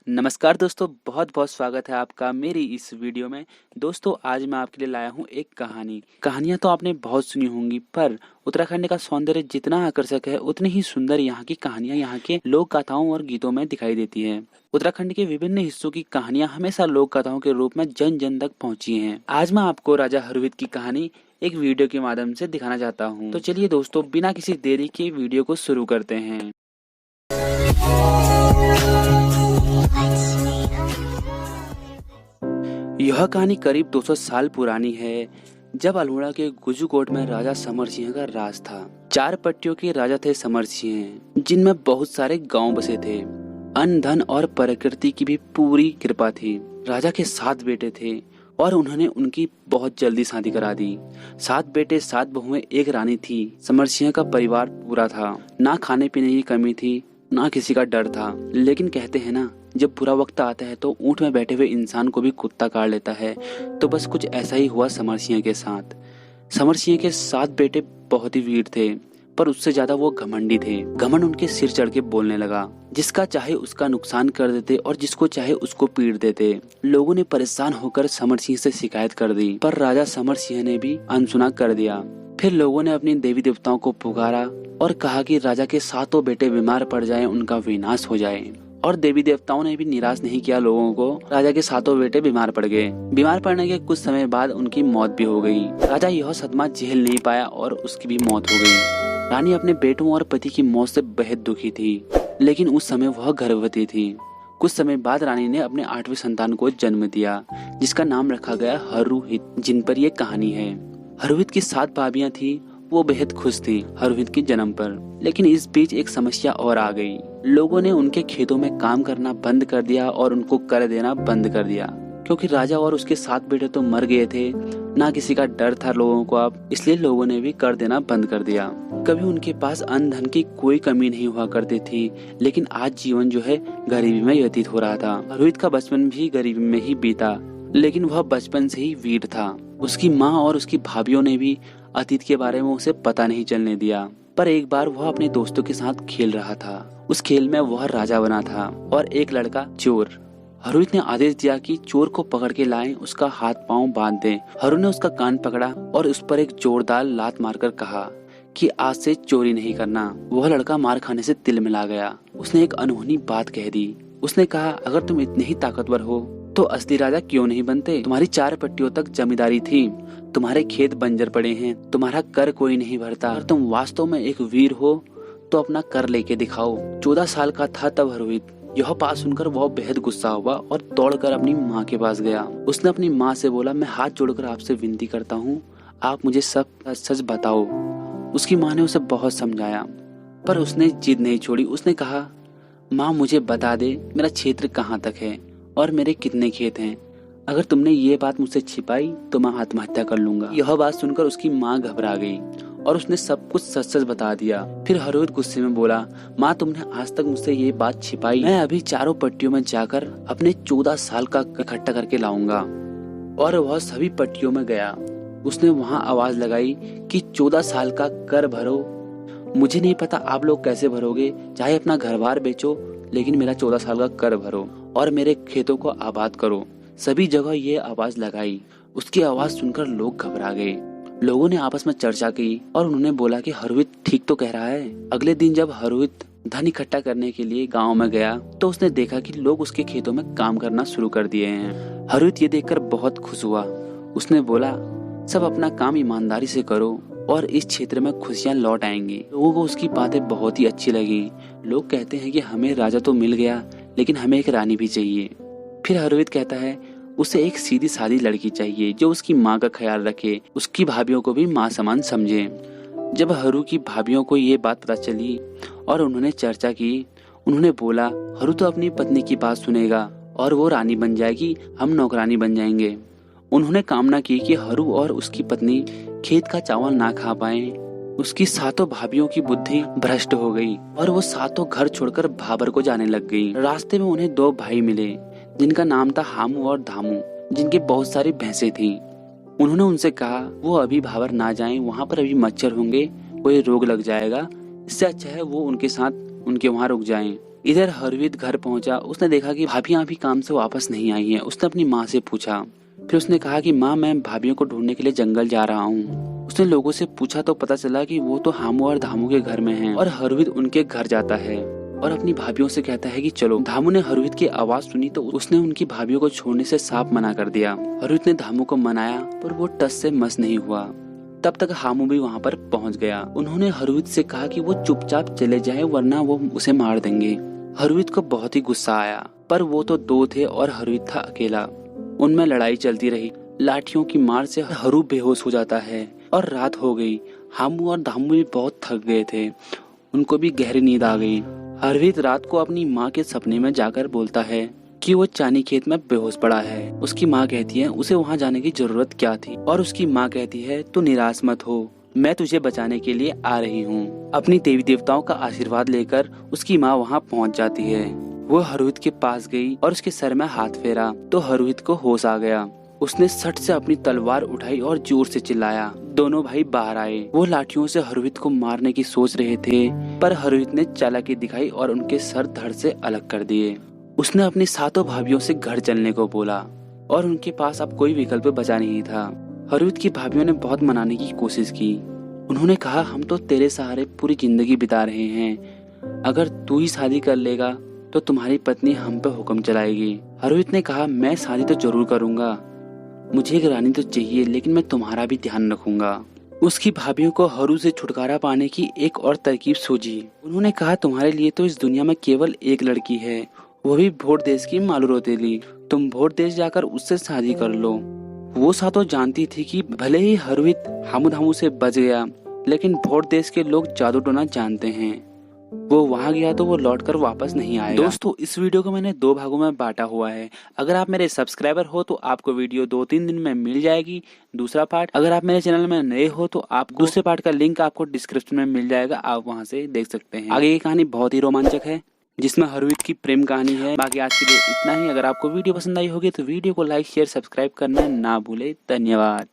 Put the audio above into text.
नमस्कार दोस्तों, बहुत बहुत स्वागत है आपका मेरी इस वीडियो में। दोस्तों, आज मैं आपके लिए लाया हूँ एक कहानी। कहानियाँ तो आपने बहुत सुनी होंगी, पर उत्तराखंड का सौंदर्य जितना आकर्षक है उतनी ही सुंदर यहाँ की कहानियाँ यहाँ के लोक कथाओं और गीतों में दिखाई देती है। उत्तराखंड के विभिन्न हिस्सों की कहानियाँ हमेशा लोक कथाओं के रूप में जन जन तक पहुँची हैं। आज मैं आपको राजा हरवीत की कहानी एक वीडियो के माध्यम से दिखाना चाहता हूँ। तो चलिए दोस्तों, बिना किसी देरी के वीडियो को शुरू करते हैं। यह कहानी करीब 200 साल पुरानी है, जब अल्मोड़ा के गुजुकोट में राजा समर सिंह का राज था। 4 पट्टियों के राजा थे समर सिंह, जिनमें बहुत सारे गांव बसे थे। अन्न धन और प्रकृति की भी पूरी कृपा थी। राजा के 7 बेटे थे और उन्होंने उनकी बहुत जल्दी शादी करा दी। 7 बेटे 7 बहुएं, एक रानी थी। समर सिंह का परिवार पूरा था। ना खाने पीने की कमी थी, ना किसी का डर था। लेकिन कहते हैं ना, जब बुरा वक्त आता है तो ऊंट में बैठे हुए इंसान को भी कुत्ता काट लेता है। तो बस कुछ ऐसा ही हुआ समर सिंह के साथ। समर सिंह के 7 बेटे बहुत ही वीर थे, पर उससे ज्यादा वो घमंडी थे। घमंड उनके सिर चढ़ के बोलने लगा। जिसका चाहे उसका नुकसान कर देते और जिसको चाहे उसको पीट देते। लोगों ने परेशान होकर समर सिंह से शिकायत कर दी, पर राजा समर सिंह ने भी अनसुना कर दिया। फिर लोगों ने अपने देवी देवताओं को पुकारा और कहा कि राजा के 7 बेटे बीमार पड़ जाएं, उनका विनाश हो जाए। और देवी देवताओं ने भी निराश नहीं किया लोगों को। राजा के 7 बेटे बीमार पड़ गए। बीमार पड़ने के कुछ समय बाद उनकी मौत भी हो गई। राजा यह सदमा झेल नहीं पाया और उसकी भी मौत हो गई। रानी अपने बेटों और पति की मौत से बेहद दुखी थी, लेकिन उस समय वह गर्भवती थी। कुछ समय बाद रानी ने अपने 8वें संतान को जन्म दिया, जिसका नाम रखा गया हरुहित, जिन पर यह कहानी है। हरुहित की 7 भाभियां थी। वो बेहद खुश थी हरुहित के जन्म पर। लेकिन इस बीच एक समस्या और आ गई। लोगों ने उनके खेतों में काम करना बंद कर दिया और उनको कर देना बंद कर दिया, क्योंकि राजा और उसके 7 बेटे तो मर गए थे। ना किसी का डर था लोगों को अब, इसलिए लोगों ने भी कर देना बंद कर दिया। कभी उनके पास अन्न धन की कोई कमी नहीं हुआ करती थी, लेकिन आज जीवन जो है गरीबी में व्यतीत हो रहा था। हरुहित का बचपन भी गरीबी में ही बीता, लेकिन वह बचपन से ही वीर था। उसकी माँ और उसकी भाभियों ने भी अतीत के बारे में उसे पता नहीं चलने दिया। पर एक बार वह अपने दोस्तों के साथ खेल रहा था। उस खेल में वह राजा बना था और एक लड़का चोर। हरुहित ने आदेश दिया कि चोर को पकड़ के लाएं, उसका हाथ पांव बांध दें। हरु ने उसका कान पकड़ा और उस पर एक जोरदार लात मारकर कहा कि आज से चोरी नहीं करना। वह लड़का मार खाने से तिल मिला गया। उसने एक अनहोनी बात कह दी। उसने कहा, अगर तुम इतने ही ताकतवर हो तो असली राजा क्यों नहीं बनते? तुम्हारी 4 पट्टियों तक जमींदारी थी, तुम्हारे खेत बंजर पड़े हैं, तुम्हारा कर कोई नहीं भरता। अगर तुम वास्तव में एक वीर हो तो अपना कर लेके दिखाओ। 14 साल का था तब हरुहित। यह बात सुनकर वह बेहद गुस्सा हुआ और दौड़कर अपनी माँ के पास गया। उसने अपनी माँ से बोला, मैं हाथ जोड़कर आपसे विनती करता हूँ, आप मुझे सब सच बताओ। उसकी माँ ने उसे बहुत समझाया, पर उसने जिद नहीं छोड़ी। उसने कहा, माँ मुझे बता दे मेरा क्षेत्र कहाँ तक है और मेरे कितने खेत हैं। अगर तुमने ये बात मुझसे छिपाई तो मैं आत्महत्या कर लूंगा। यह बात सुनकर उसकी माँ घबरा गई और उसने सब कुछ सच सच बता दिया। फिर हरुहित गुस्से में बोला, माँ तुमने आज तक मुझसे ये बात छिपाई। मैं अभी 4 पट्टियों में जाकर अपने 14 साल का इकट्ठा करके लाऊंगा। और वह सभी पट्टियों में गया। उसने वहाँ आवाज लगाई कि 14 साल का कर भरो। मुझे नहीं पता आप लोग कैसे भरोगे, चाहे अपना घर बार बेचो, लेकिन मेरा 14 साल का कर भरो और मेरे खेतों को आबाद करो। सभी जगह ये आवाज लगाई। उसकी आवाज सुनकर लोग घबरा गए। लोगों ने आपस में चर्चा की और उन्होंने बोला कि हरुहित ठीक तो कह रहा है। अगले दिन जब हरुहित धन इकट्ठा करने के लिए गांव में गया तो उसने देखा कि लोग उसके खेतों में काम करना शुरू कर दिए हैं। हरुहित ये देखकर बहुत खुश हुआ। उसने बोला, सब अपना काम ईमानदारी से करो और इस क्षेत्र में खुशियां लौट आएंगी। लोगों को उसकी बातें बहुत ही अच्छी लगी। लोग कहते हैं कि हमें राजा तो मिल गया, लेकिन हमें एक रानी भी चाहिए। फिर हरुहित कहता है, उसे एक सीधी सादी लड़की चाहिए जो उसकी माँ का ख्याल रखे, उसकी भाभियों को भी माँ समान समझे। जब हरु की भाभियों को ये बात पता चली और उन्होंने चर्चा की, उन्होंने बोला, हरु तो अपनी पत्नी की बात सुनेगा और वो रानी बन जाएगी, हम नौकरानी बन जाएंगे। उन्होंने कामना की कि हरु और उसकी पत्नी खेत का चावल ना खा पाए। उसकी 7 भाभियों की बुद्धि भ्रष्ट हो गई और वो 7 घर छोड़कर भाबर को जाने लग गई। रास्ते में उन्हें 2 भाई मिले, जिनका नाम था हामू और धामू, जिनके बहुत सारी भैंसें थी। उन्होंने उनसे कहा, वो अभी भाबर ना जाएं, वहाँ पर अभी मच्छर होंगे, कोई रोग लग जाएगा, इससे अच्छा है वो उनके साथ उनके वहाँ रुक जाएं। इधर हरवीत घर पहुंचा। उसने देखा कि भाभियां अभी काम से वापस नहीं आई हैं। उसने अपनी माँ से पूछा। फिर उसने कहा कि माँ, मैं भाभियों को ढूंढने के लिए जंगल जा रहा हूँ। उसने लोगों से पूछा तो पता चला कि वो तो हामू और धामू के घर में हैं और हरवीत उनके घर जाता है और अपनी भाभियों से कहता है कि चलो। धामू ने हरवीत की आवाज सुनी तो उसने उनकी भाभियों को छोड़ने से साफ मना कर दिया। हरवीत ने धामू को मनाया पर वो टस से मस नहीं हुआ। तब तक हामू भी वहाँ पर पहुँच गया। उन्होंने हरवीत से कहा कि वो चुपचाप चले जाए वरना वो उसे मार देंगे। हरवीत को बहुत ही गुस्सा आया पर वो तो दो थे और हरवीत था अकेला। उनमें लड़ाई चलती रही। लाठियों की मार से हरू बेहोश हो जाता है और रात हो गई। हामू और धामू भी बहुत थक गए थे। उनको भी गहरी नींद आ गई। हरवीत रात को अपनी माँ के सपने में जाकर बोलता है कि वो चानी खेत में बेहोश पड़ा है। उसकी माँ कहती है उसे वहाँ जाने की जरूरत क्या थी और उसकी माँ कहती है तू निराश मत हो, मैं तुझे बचाने के लिए आ रही हूँ। अपनी देवी देवताओं का आशीर्वाद लेकर उसकी माँ वहाँ पहुँच जाती है। वो हरवीत के पास गई और उसके सर में हाथ फेरा तो हरवीत को होश आ गया। उसने सट से अपनी तलवार उठाई और जोर से चिल्लाया। दोनों भाई बाहर आए। वो लाठियों से हरवीत को मारने की सोच रहे थे पर हरवीत ने चालाकी दिखाई और उनके सर धड़ से अलग कर दिए। उसने अपनी सातों भाभियों से घर चलने को बोला और उनके पास अब कोई विकल्प बचा नहीं था। हरवीत की भाभियों ने बहुत मनाने की कोशिश की। उन्होंने कहा हम तो तेरे सहारे पूरी जिंदगी बिता रहे हैं, अगर तू ही शादी कर लेगा तो तुम्हारी पत्नी हम पे हुक्म चलाएगी। हरवीत ने कहा मैं शादी तो जरूर करूंगा, मुझे एक रानी तो चाहिए लेकिन मैं तुम्हारा भी ध्यान रखूंगा। उसकी भाभियों को हरू से छुटकारा पाने की एक और तरकीब सूझी। उन्होंने कहा तुम्हारे लिए तो इस दुनिया में केवल एक लड़की है, वो भी भोट देश की मालू रोतेली। तुम भोट देश जाकर उससे शादी कर लो। वो सातों जानती थी कि भले ही हरवीत हामू धामू से बच गया लेकिन भोट देश के लोग जादू टोना जानते हैं। वो वहाँ गया तो वो लौटकर वापस नहीं आएगा। दोस्तों इस वीडियो को मैंने 2 भागों में बांटा हुआ है। अगर आप मेरे सब्सक्राइबर हो तो आपको वीडियो 2-3 दिन में मिल जाएगी। दूसरा पार्ट अगर आप मेरे चैनल में नए हो तो आप दूसरे पार्ट का लिंक आपको डिस्क्रिप्शन में मिल जाएगा, आप वहाँ से देख सकते हैं। आगे की कहानी बहुत ही रोमांचक है जिसमें हरवीत की प्रेम कहानी है। बाकी आज के लिए इतना ही। अगर आपको वीडियो पसंद आई होगी तो वीडियो को लाइक शेयर सब्सक्राइब करना ना भूले। धन्यवाद।